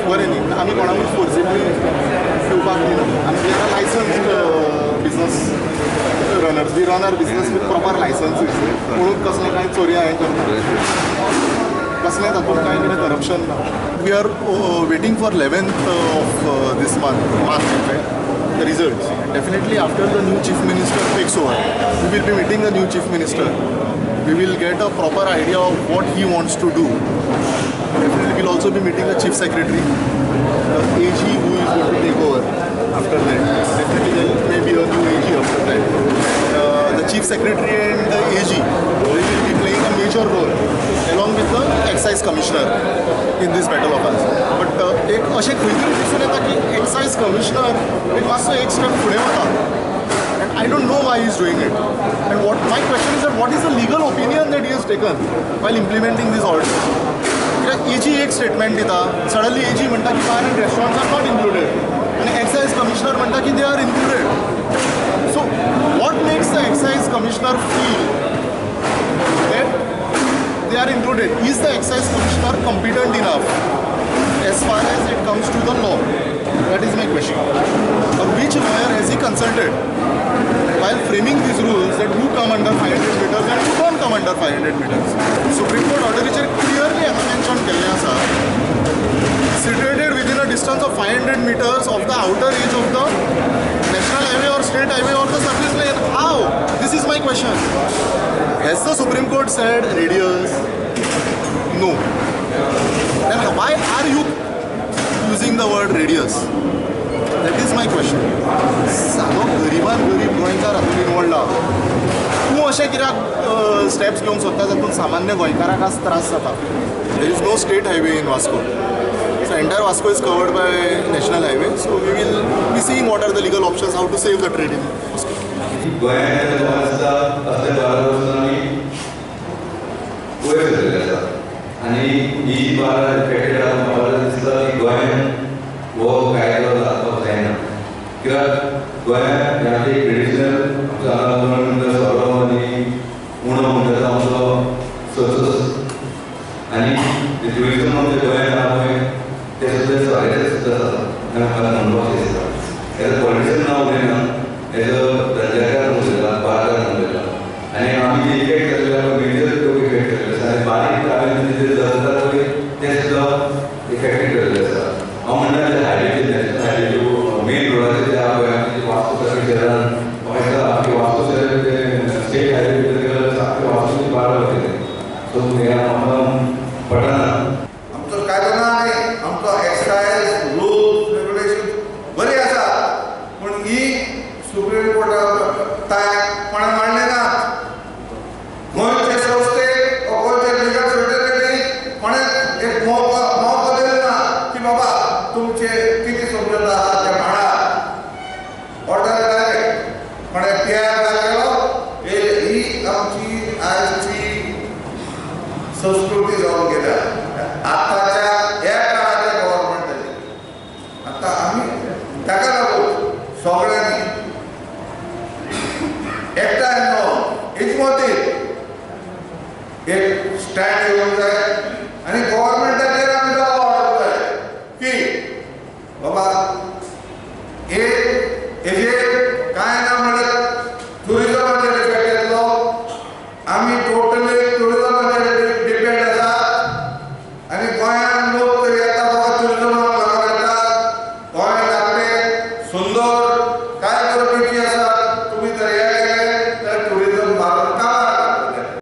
बरें न्ही आमी कोणाकूय फोर्सिबली येवपाक दिना आनी we are licensed business runners we run our business with proper licensees म्हणून कसलें कांय चोरया हें करना कसलें तातूंत कांय कितें करप्शन ना we are waiting for 11th of this month March in fact the results definitely after the new chief minister takes over we will be meeting the new chief minister we will get a proper idea of what he wants to do definitely we'll also be meeting the chief secretary the AG who is going to take over after that definitely there may be a new AG after that the chief secretary and the AG they will be playing a major role along with the excise commissioner in this battle of ours but एक अशें खंय तरी दिसून येता की excise commissioner एक मातसो एक स्टेप फुडें वता and I don't know why he is doing it and what my question is that what is the legal opinion that he has taken while implementing this order कित्याक AG एक statement दिता suddenly AG म्हणटा की bar and restaurants are not included आनी excise commissioner म्हणटा की they are included so what makes the excise commissioner feel that they are included is the excise commissioner competent enough as far as it comes to the law that is my question or which lawyer has he consulted while framing these rules that who come under 500 meters and who don't come under 500 meters Supreme Court order clearly mentioned केल्लें आसा situated within a distance of 500 meters of the outer edge of the national highway or state highway or the service lane how this is my question has the Supreme Court said radius no then why are you using the word radius that is my question सादो गरीबान गरीब गोंयकार हातूंत निवडला तूं अशें कित्याक steps घेवंक सोदता जातूंत सामान्य गोंयकाराक आज त्रास जाता there is no state highway in Vasco so entire Vasco is covered by national highway so we will be seeing what are the legal options how to save the trade in Vasco आणि ही बारा patella मला दिसता की गोंयांत हो कायदो जावपाक जायना कित्याक गोंयांत ह्या ट्रेडिशनल आमचो सोरो आनी उणो म्हणटा तो आमचो सोर्सस आनी ट्युरिजम आमच्या गोंयांत आसा पळय ते सुद्दां सोऱ्याचे सुद्दां आसा आनी म्हाका म्हणपाक दिसता एज अ पॉलिटिशन हांव उलयना एज अ दर्जाकार उलयता बाराकार उलयता आनी आमी जे इफेक्ट केल्ले मेजर लोक इफेक्ट केल्ले आसा आनी बारीक हांवें जाता ते सुद्दां इफेक्टेड केल्ले आसा हांव म्हणटा ते हायवेचे नॅशनल हायवे मेन रोडाचेर जे आहा पळय आमचे वास्को शहरान म्हाका आमचे वास्को शहर स्टेट हायवे भितर गेल्यार सामके वास्कोची बारा वयतले सो हे म्हाका पटना आमचो कायदो ना न्ही आमचो एक्सायज रूल्स रेग्युलेशन बरी आसा पूण ही सुप्रीम कोर्टान कोणें मांडले ना गोंयचे संस्थेक गोंयचे लिगल फ्रेटर्निटी कोणें एक मौको दिलो ना की बाबा तुमचे कितें समजता आहा तें मांडा ऑर्डर डायरेक्ट कोणें पीआर लागलो ही आमची आयची संस्कृती जावन गेल्या आतांच्या ह्या काळाच्या गव्हर्मेंटाची आतां आमी ताका लागून सगळ्यांनी एकठांय मेळून एकमतीन एक स्टँड घेवंक जाय आनी गव्हर्मेंटाचेर आमी दबाव हाडूंक जाय की बाबा हेजेर कांय ना म्हणल्यार ट्युरिजमाचेर इफेक्ट येतलो आमी टोटली ट्युरिजमाचेर डिपेंड आसात आनी गोंयांत लोक येता बाबा ट्युरिजमाक लागून येतात गोंय आपलें सुंदर